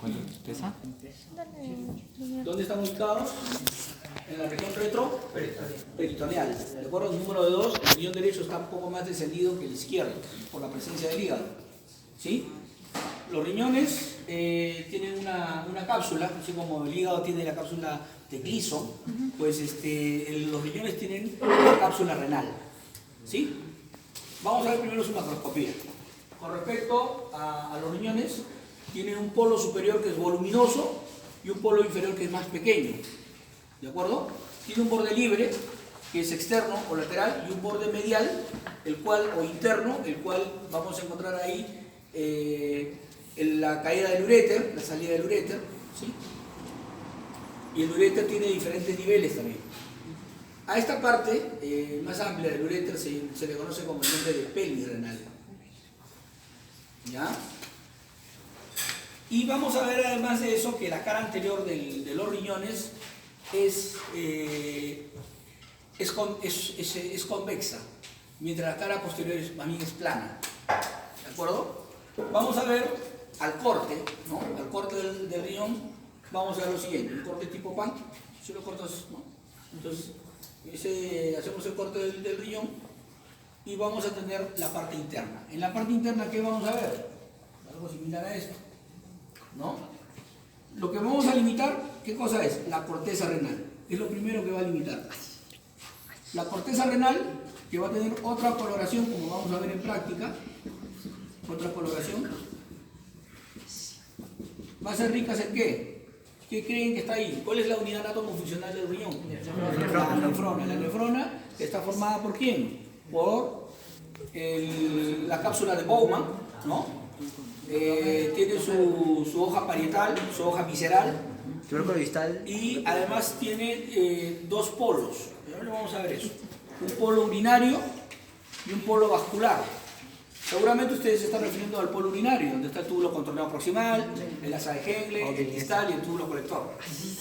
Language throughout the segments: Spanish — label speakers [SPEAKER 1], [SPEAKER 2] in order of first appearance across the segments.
[SPEAKER 1] ¿Cuánto pesa?
[SPEAKER 2] ¿Dónde están ubicados? En la región retroperitoneal. ¿De acuerdo? Número 2, el riñón derecho está un poco más descendido que el izquierdo, por la presencia del hígado. ¿Sí? Los riñones tienen una cápsula, así como el hígado tiene la cápsula de Gleason, pues los riñones tienen la cápsula renal. ¿Sí? Vamos a ver primero su macroscopía. Con respecto a los riñones, tiene un polo superior que es voluminoso y un polo inferior que es más pequeño. ¿De acuerdo? Tiene un borde libre, que es externo o lateral, y un borde medial, o interno, el cual vamos a encontrar ahí en la caída del uréter, la salida del uréter, ¿sí? Y el uréter tiene diferentes niveles también. A esta parte más amplia del uréter se le conoce como el nombre de pelvis renal. ¿Ya? Y vamos a ver además de eso que la cara anterior de los riñones es convexa, mientras la cara posterior también es plana. ¿De acuerdo? Vamos a ver al corte, ¿no? Al corte del riñón, vamos a ver lo siguiente, un corte tipo pan, si lo cortas, ¿no? Entonces, hacemos el corte del riñón y vamos a tener la parte interna. En la parte interna, ¿qué vamos a ver? Algo similar a esto, ¿no? Lo que vamos a limitar, ¿qué cosa es? La corteza renal. Es lo primero que va a limitar. La corteza renal, que va a tener otra coloración, como vamos a ver en práctica, otra coloración, va a ser rica en ¿qué? ¿Qué creen que está ahí? ¿Cuál es la unidad anatomofuncional del riñón? La nefrona. La nefrona está formada ¿por quién? Por la cápsula de Bowman, ¿no? Tiene su hoja parietal, su hoja visceral, y además tiene dos polos. Ahora vamos a ver eso. Un polo urinario y un polo vascular. Seguramente ustedes se están refiriendo al polo urinario, donde está el túbulo contorneado proximal, el asa de Henle, el distal y el túbulo colector.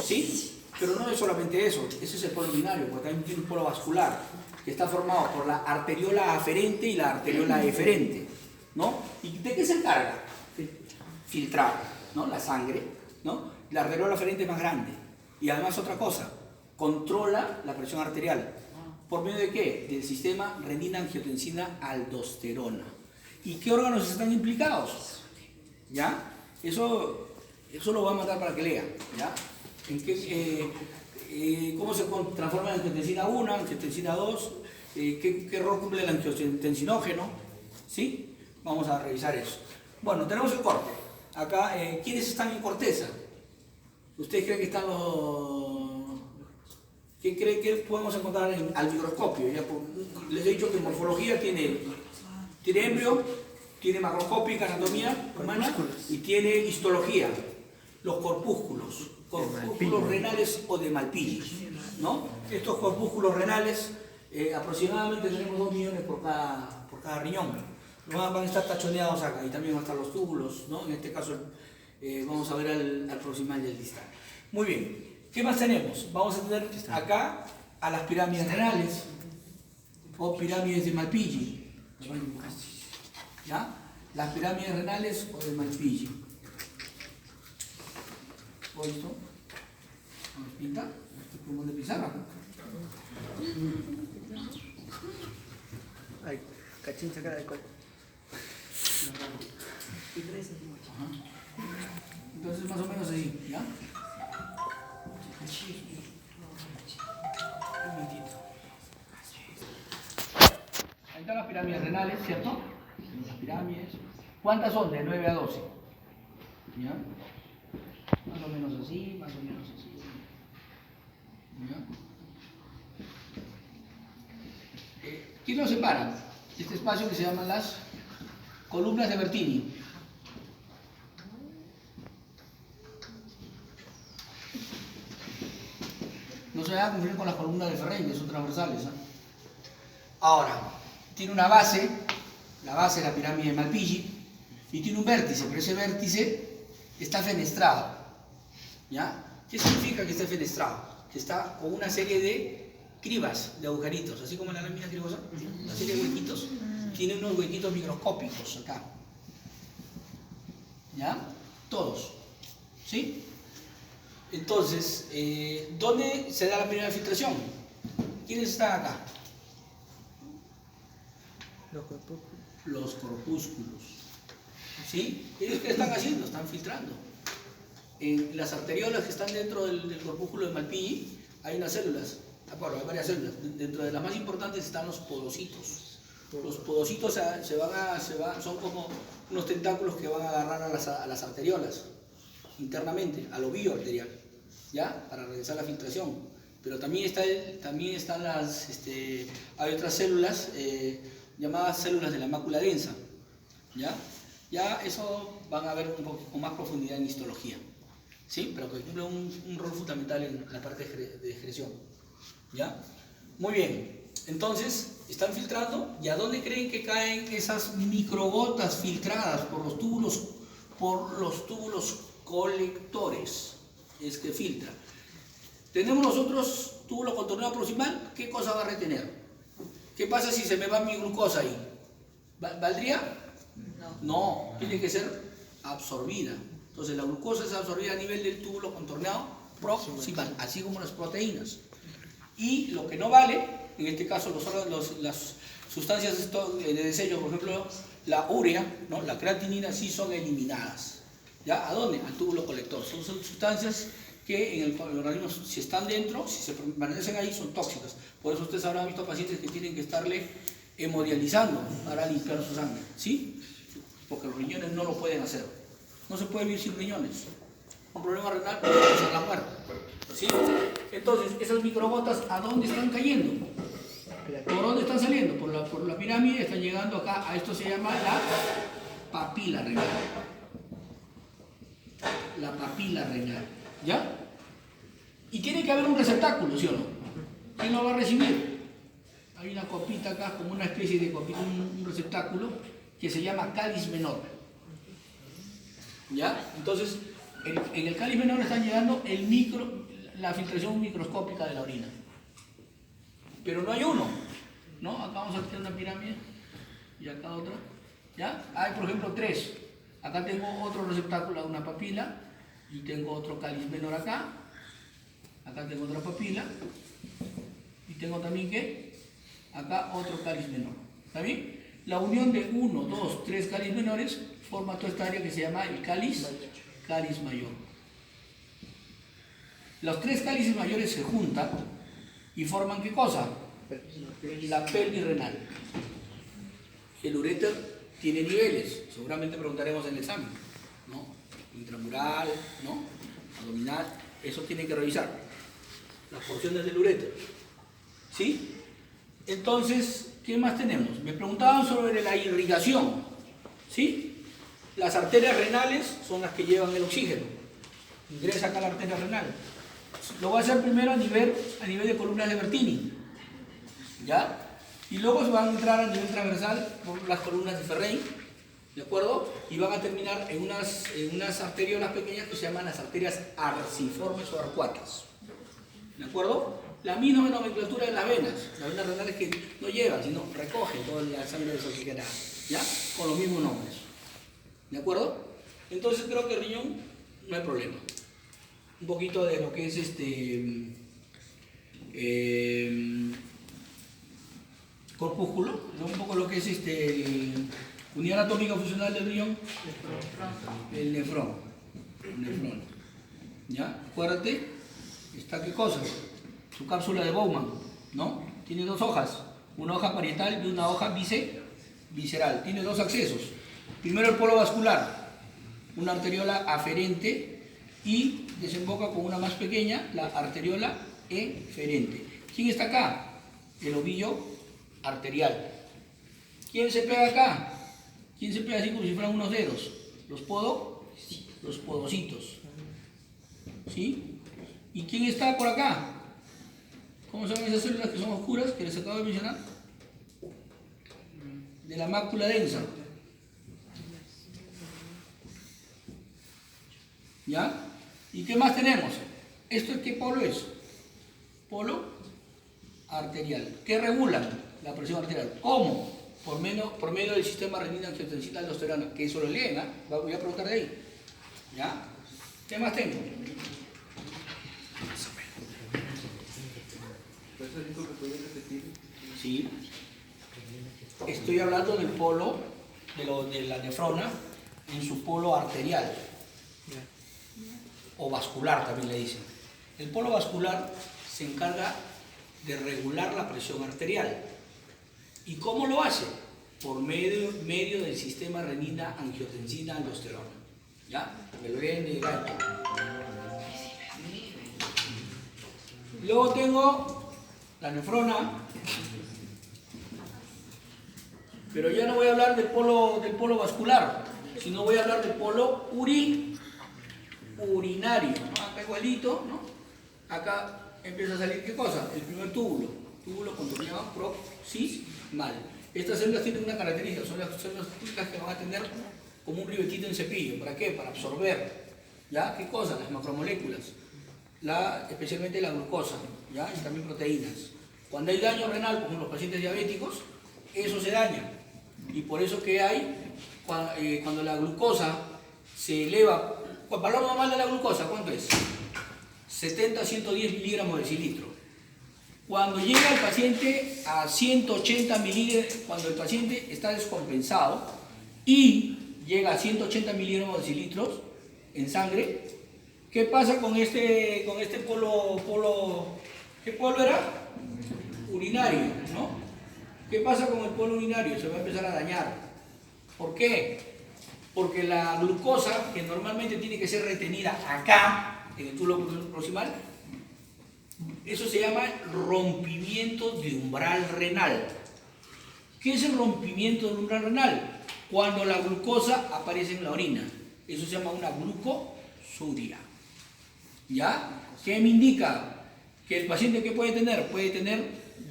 [SPEAKER 2] ¿Sí? Pero no es solamente eso, ese es el polo urinario, porque también tiene un polo vascular, que está formado por la arteriola aferente y la arteriola eferente, ¿no? ¿Y de qué se encarga? Filtrar, ¿no? La sangre, ¿no? La arteriola aferente es más grande. Y además otra cosa, controla la presión arterial. ¿Por medio de qué? Del sistema renina-angiotensina-aldosterona. ¿Y qué órganos están implicados? ¿Ya? Eso lo voy a mandar para que lea, ¿ya? ¿Cómo se transforma en angiotensina 1, angiotensina 2? ¿Qué rol cumple el angiotensinógeno? ¿Sí? Vamos a revisar eso. Bueno, tenemos el corte. Acá, ¿quiénes están en corteza? ¿Ustedes creen que están ¿Qué creen que podemos encontrar al microscopio? Ya, les he dicho que en morfología tiene embrio, tiene macroscópica anatomía humana y tiene histología, los corpúsculos renales o de Malpighi, ¿no? Estos corpúsculos renales, aproximadamente tenemos 2 millones por cada riñón. Van a estar tachoneados acá y también van a estar los túbulos, ¿no? En este caso vamos a ver al proximal y al distal. Muy bien, ¿qué más tenemos? Vamos a tener acá a las pirámides renales o pirámides de Malpighi. ¿Ya? Las pirámides renales o de Malpighi. ¿Listo? ¿Vamos a pintar? ¿Este pulmón de pizarra?
[SPEAKER 3] Ay, cachín, sacar de cuerpo.
[SPEAKER 2] Entonces más o menos así, ¿ya? Un momentito. Ahí están las pirámides renales, ¿cierto? Las pirámides. ¿Cuántas son? De 9 a 12. ¿Ya? Más o menos así, más o menos así. ¿Ya? ¿Quién lo separa? Este espacio que se llaman las columnas de Bertini. No se va a confundir con las columnas de Ferrey, que son transversales. Ahora, tiene una base, la base de la pirámide de Malpighi, y tiene un vértice, pero ese vértice está fenestrado. ¿Ya? ¿Qué significa que esté fenestrado? Que está con una serie de cribas, de agujeritos, así como la lámina cribosa, una serie de huequitos. Tiene unos huequitos microscópicos acá. ¿Ya? Todos. ¿Sí? Entonces, ¿dónde se da la primera filtración? ¿Quiénes están acá?
[SPEAKER 3] Los corpúsculos.
[SPEAKER 2] Los corpúsculos. ¿Sí? ¿Ellos qué están haciendo? Están filtrando. En las arteriolas que están dentro del corpúsculo de Malpighi hay unas células, bueno, hay varias células. Dentro de las más importantes están los podocitos. Los podocitos son como unos tentáculos que van a agarrar a las arteriolas internamente, al ovillo arterial, ¿ya? Para realizar la filtración. Pero también están hay otras células llamadas células de la mácula densa, ¿ya? Ya eso van a ver un poco con más profundidad en histología, ¿sí? Pero que cumple un rol fundamental en la parte de excreción, ¿ya? Muy bien, entonces están filtrando, ¿y a dónde creen que caen esas microgotas filtradas por los túbulos colectores? Es que filtra. Tenemos nosotros túbulo contorneado proximal, ¿qué cosa va a retener? ¿Qué pasa si se me va mi glucosa ahí? ¿Valdría? No, tiene que ser absorbida. Entonces la glucosa es absorbida a nivel del túbulo contorneado proximal, así como las proteínas. Y lo que no vale, en este caso las sustancias de desecho, por ejemplo, la urea, ¿no? La creatinina, sí son eliminadas. ¿Ya? ¿A dónde? Al túbulo colector. Son sustancias que en el organismo, si están dentro, si se permanecen ahí, son tóxicas. Por eso ustedes habrán visto pacientes que tienen que estarle hemodializando para limpiar su sangre, ¿sí? Porque los riñones no lo pueden hacer. No se puede vivir sin riñones. Un problema renal puede causar la muerte, ¿sí? Entonces, esas microgotas, ¿a dónde están cayendo? ¿Por dónde están saliendo? Por la pirámide, están llegando acá, a esto se llama la papila renal. La papila renal, ¿ya? Y tiene que haber un receptáculo, ¿sí o no? ¿Quién lo va a recibir? Hay una copita acá, como una especie de copita, un receptáculo que se llama cáliz menor. ¿Ya? Entonces, en el cáliz menor están llegando la filtración microscópica de la orina. Pero no hay uno, ¿no? Acá vamos a tener una pirámide y acá otra. ¿Ya? Hay, por ejemplo, 3. Acá tengo otro receptáculo, una papila, y tengo otro cáliz menor acá. Acá tengo otra papila. Y tengo también, ¿qué? Acá otro cáliz menor. ¿Está bien? La unión de 1, 2, 3 cáliz menores forma toda esta área que se llama el cáliz mayor. Los 3 cálices mayores se juntan y forman ¿qué cosa? La pelvis renal. El uréter tiene niveles, seguramente preguntaremos en el examen, ¿no? Intramural, ¿no? Abdominal, eso tiene que revisar. Las porciones del uréter, ¿sí? Entonces, ¿qué más tenemos? Me preguntaban sobre la irrigación, ¿sí? Las arterias renales son las que llevan el oxígeno. Ingresa acá la arteria renal. Lo voy a hacer primero a nivel de columnas de Bertini, ¿ya? Y luego se van a entrar a nivel transversal por las columnas de Ferrein, ¿de acuerdo? Y van a terminar en unas arteriolas pequeñas que se llaman las arterias arciformes o arcuatas, ¿de acuerdo? La misma nomenclatura de las venas renales que no llevan, sino recogen toda la sangre desoxigenada, ¿ya? Con los mismos nombres, ¿de acuerdo? Entonces creo que el riñón no hay problema. Un poquito de lo que es corpúsculo, un poco lo que es unidad anatómica funcional del riñón, el nefrón. ¿Ya? Acuérdate, ¿está qué cosa? Su cápsula de Bowman, ¿no? Tiene 2 hojas, una hoja parietal y una hoja visceral. Tiene 2 accesos. Primero el polo vascular, una arteriola aferente y desemboca con una más pequeña, la arteriola eferente. ¿Quién está acá? El ovillo arterial. ¿Quién se pega acá? ¿Quién se pega así como si fueran unos dedos? Los podocitos. ¿Sí? ¿Y quién está por acá? ¿Cómo se llaman esas células que son oscuras, que les acabo de mencionar? De la mácula densa. ¿Ya? ¿Y qué más tenemos? ¿Esto qué polo es? Polo arterial. ¿Qué regulan la presión arterial? ¿Cómo? Por medio del sistema renina-angiotensina-aldosterona, que eso lo leen, ¿eh? Voy a preguntar de ahí. ¿Ya? ¿Qué más tengo? Sí. Estoy hablando del polo, de la nefrona, en su polo arterial. O vascular también le dicen. El polo vascular se encarga de regular la presión arterial. ¿Y cómo lo hace? Por medio del sistema renina-angiotensina-aldosterona. ¿Ya? Me lo voy a indicar. Luego tengo la nefrona, pero ya no voy a hablar del polo vascular, sino voy a hablar del polo urinario, ¿no? Acá igualito, ¿no? Acá empieza a salir, ¿qué cosa? El primer túbulo cuando se llama proximal. Estas células tienen una característica, son las células típicas que van a tener como un ribetito en cepillo. ¿Para qué? Para absorber, ¿ya? ¿Qué cosa? Las macromoléculas, especialmente la glucosa, ¿ya? Y también proteínas. Cuando hay daño renal, como en los pacientes diabéticos, eso se daña. Y por eso que hay, cuando la glucosa se eleva, el valor normal de la glucosa, ¿cuánto es? 70 a 110 miligramos de decilitro. Cuando llega el paciente a 180 miligramos, cuando el paciente está descompensado y llega a 180 miligramos de decilitros en sangre, ¿qué pasa con este polo? ¿Qué polo era? Urinario, ¿no? ¿Qué pasa con el polo urinario? Se va a empezar a dañar. ¿Por qué? Porque la glucosa, que normalmente tiene que ser retenida acá, en el túbulo proximal, eso se llama rompimiento de umbral renal. ¿Qué es el rompimiento del umbral renal? Cuando la glucosa aparece en la orina. Eso se llama una glucosuria. ¿Ya? ¿Qué me indica? Que el paciente, ¿qué puede tener? Puede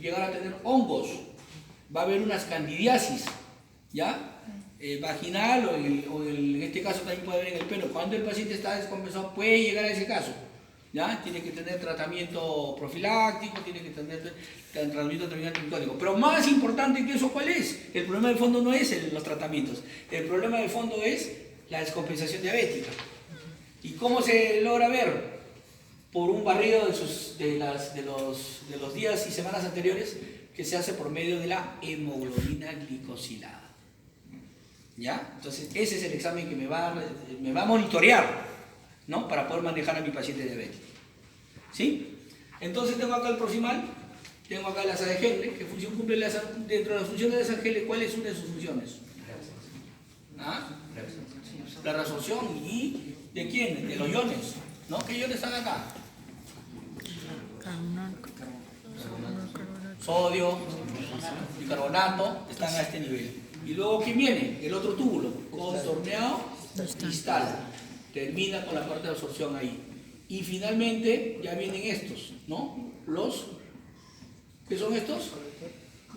[SPEAKER 2] llegar a tener hongos. Va a haber unas candidiasis, ¿ya? Vaginal en este caso también puede haber en el pelo. Cuando el paciente está descompensado puede llegar a ese caso, ¿ya? Tiene que tener tratamiento profiláctico, tiene que tener tratamiento antibiótico. Pero más importante que eso, ¿cuál es? El problema de fondo no es los tratamientos, el problema de fondo es la descompensación diabética. ¿Y cómo se logra ver? Por un barrido de los días y semanas anteriores que se hace por medio de la hemoglobina glicosilada. ¿Ya? Entonces ese es el examen que me va a monitorear, ¿no? Para poder manejar a mi paciente diabético. ¿Sí? Entonces tengo acá el proximal, tengo acá la asa de Henle. ¿Qué función cumple dentro de las funciones de la asa de Henle? ¿Cuál es una de sus funciones? ¿Ah? La reabsorción. ¿Y de quién? De los iones, ¿no? ¿Qué iones están acá? Sodio, bicarbonato, están a este nivel. Y luego, ¿quién viene? El otro túbulo, contorneado distal. Termina con la parte de absorción ahí. Y finalmente ya vienen estos, ¿no? ¿Qué son estos?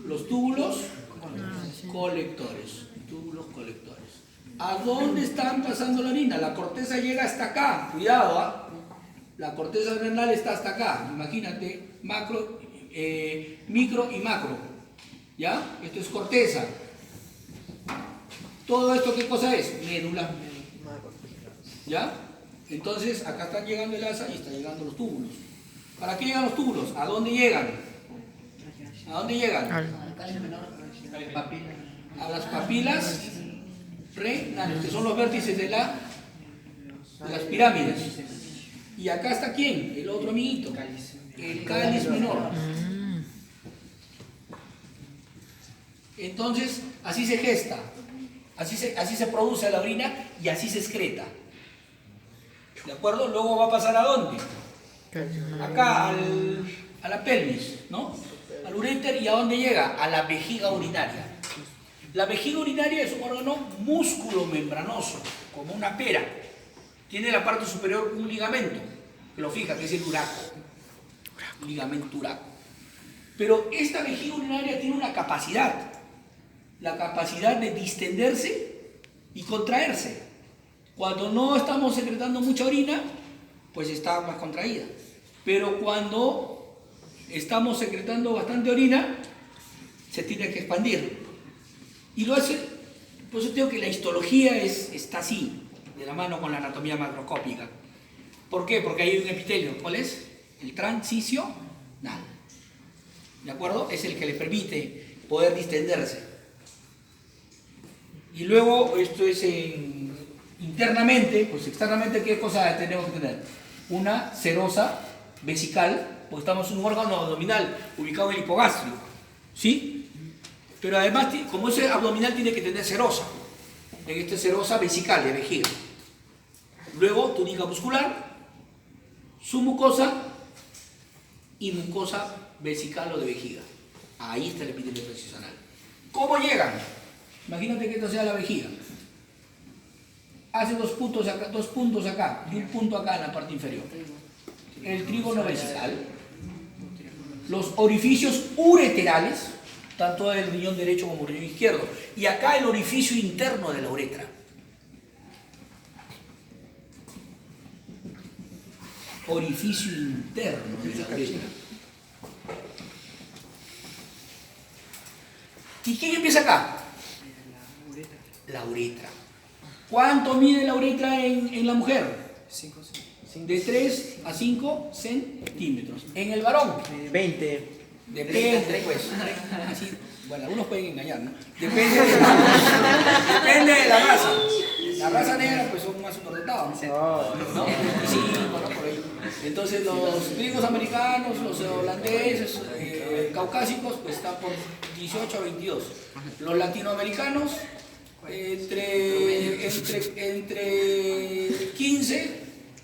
[SPEAKER 2] Los túbulos colectores. Túbulos colectores. ¿A dónde están pasando la orina? La corteza llega hasta acá. Cuidado, ¿ah? La corteza renal está hasta acá. Imagínate, micro y macro. ¿Ya? Esto es corteza. ¿Todo esto qué cosa es? Médula. ¿Ya? Entonces, acá están llegando el asa y están llegando los túbulos. ¿Para qué llegan los túbulos? ¿A dónde llegan? ¿A dónde llegan? A las papilas renales, que son los vértices de las pirámides. ¿Y acá está quién? El otro amiguito. El cáliz menor. Entonces, así se gesta. Así se produce la orina y así se excreta. ¿De acuerdo? Luego va a pasar ¿a dónde? Acá, a la pelvis, ¿no? Al uréter. ¿Y a dónde llega? A la vejiga urinaria. La vejiga urinaria es un órgano músculo-membranoso, como una pera. Tiene en la parte superior un ligamento, que lo fija, que es el uraco. Ligamento uraco. Pero esta vejiga urinaria tiene una capacidad. La capacidad de distenderse y contraerse. Cuando no estamos secretando mucha orina, pues está más contraída. Pero cuando estamos secretando bastante orina, se tiene que expandir. Y lo hace, por eso digo que la histología está así. de la mano con la anatomía macroscópica. ¿Por qué? Porque hay un epitelio. ¿Cuál es? El transicional. ¿De acuerdo? Es el que le permite poder distenderse. Y luego, esto es internamente, pues externamente, ¿qué cosa tenemos que tener? Una serosa vesical, porque estamos en un órgano abdominal ubicado en el hipogastrio, ¿sí? Pero además, como ese abdominal tiene que tener serosa, en esta serosa vesical de vejiga. Luego, túnica muscular, su mucosa y mucosa vesical o de vejiga. Ahí está el epitelio transicional. ¿Cómo llegan? Imagínate que esto sea la vejiga. Hace dos puntos acá y un punto acá en la parte inferior. El trígono vesical. Los orificios ureterales, tanto del riñón derecho como el riñón izquierdo. Y acá el orificio interno de la uretra. Orificio interno de la uretra. ¿Y quién empieza acá? La uretra. ¿Cuánto mide la uretra en la mujer? De 3 a 5 centímetros. En el varón,
[SPEAKER 3] 20.
[SPEAKER 2] depende, pues. Así, bueno, algunos pueden engañar, ¿no? Depende de la raza. La raza negra, pues son más superdotados, ¿no? Sí, bueno, por ahí. Entonces, los gringos americanos, los holandeses, caucásicos, pues están por 18 a 22. Los latinoamericanos, entre 15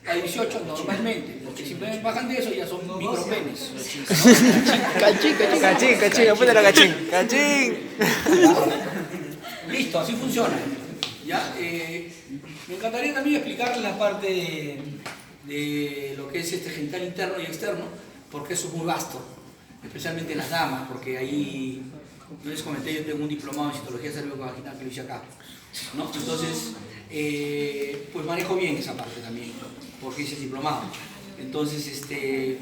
[SPEAKER 2] a 18 normalmente. Los que siempre bajan de eso ya son micropenes.
[SPEAKER 3] Cachín, apúntale a cachín.
[SPEAKER 2] Listo, así funciona. ¿Ya? Me encantaría también explicar la parte de lo que es este genital interno y externo, porque eso es muy vasto, especialmente en las damas, porque ahí, yo les comenté, yo tengo un diplomado en citología cérvico-vaginal que lo hice acá, ¿no? Entonces, pues manejo bien esa parte también, porque hice el diplomado. Entonces,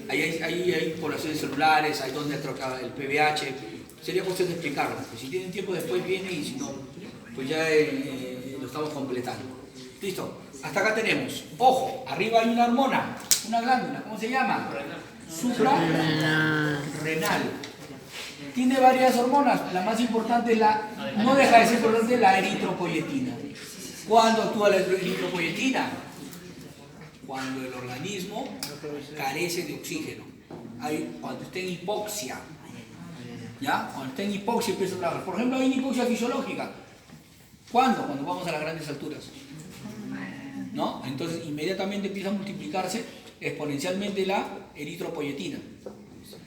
[SPEAKER 2] ahí hay poblaciones celulares, hay donde troca el PBH, sería cuestión de explicarlo, pues si tienen tiempo después viene y si no, pues ya lo estamos completando. Listo, hasta acá tenemos, ojo, arriba hay una hormona, una glándula, ¿cómo se llama? Suprarrenal. Tiene varias hormonas, la más importante es no deja de ser importante, la eritropoyetina. ¿Cuándo actúa la eritropoyetina? Cuando el organismo carece de oxígeno, cuando está en hipoxia. ¿Ya? Cuando está en hipoxia empieza a trabajar. Por ejemplo, hay una hipoxia fisiológica. ¿Cuándo? Cuando vamos a las grandes alturas, ¿no? Entonces inmediatamente empieza a multiplicarse exponencialmente la eritropoyetina.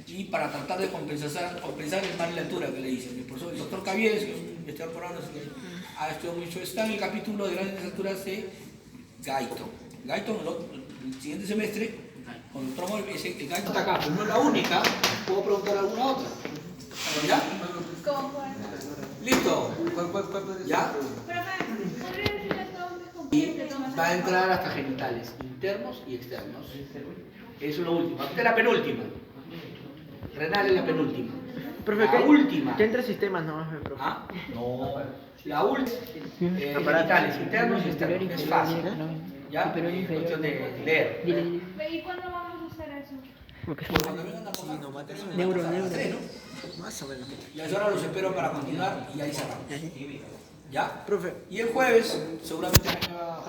[SPEAKER 2] Y para tratar de compensar el mal de altura que le dicen. El doctor Cavieres, que es un investigador peruano, ha estudiado mucho, está en el capítulo de grandes alturas de Guyton. Guyton, el siguiente semestre, con el promo, el Guyton está acá, pero no es la única, puedo preguntar alguna otra. ¿Ya? ¿Listo? ¿Ya? Y va a entrar hasta genitales, internos y externos. Eso es lo último. Esta es la penúltima. Renal es la penúltima.
[SPEAKER 3] Profe,
[SPEAKER 2] La última.
[SPEAKER 3] ¿Qué entre sistemas nomás, profe?
[SPEAKER 2] ¿Ah? No. La última. Genitales, internos y externos. Es fácil. ¿Ya? Es cuestión de leer.
[SPEAKER 1] ¿Y cuándo vamos a hacer eso?
[SPEAKER 2] Cuando vengan a pasar,
[SPEAKER 3] Neuro.
[SPEAKER 2] Más o menos. Y ahora los espero para continuar y ahí cerramos. ¿Ya?
[SPEAKER 3] Profe.
[SPEAKER 2] Y el jueves seguramente venga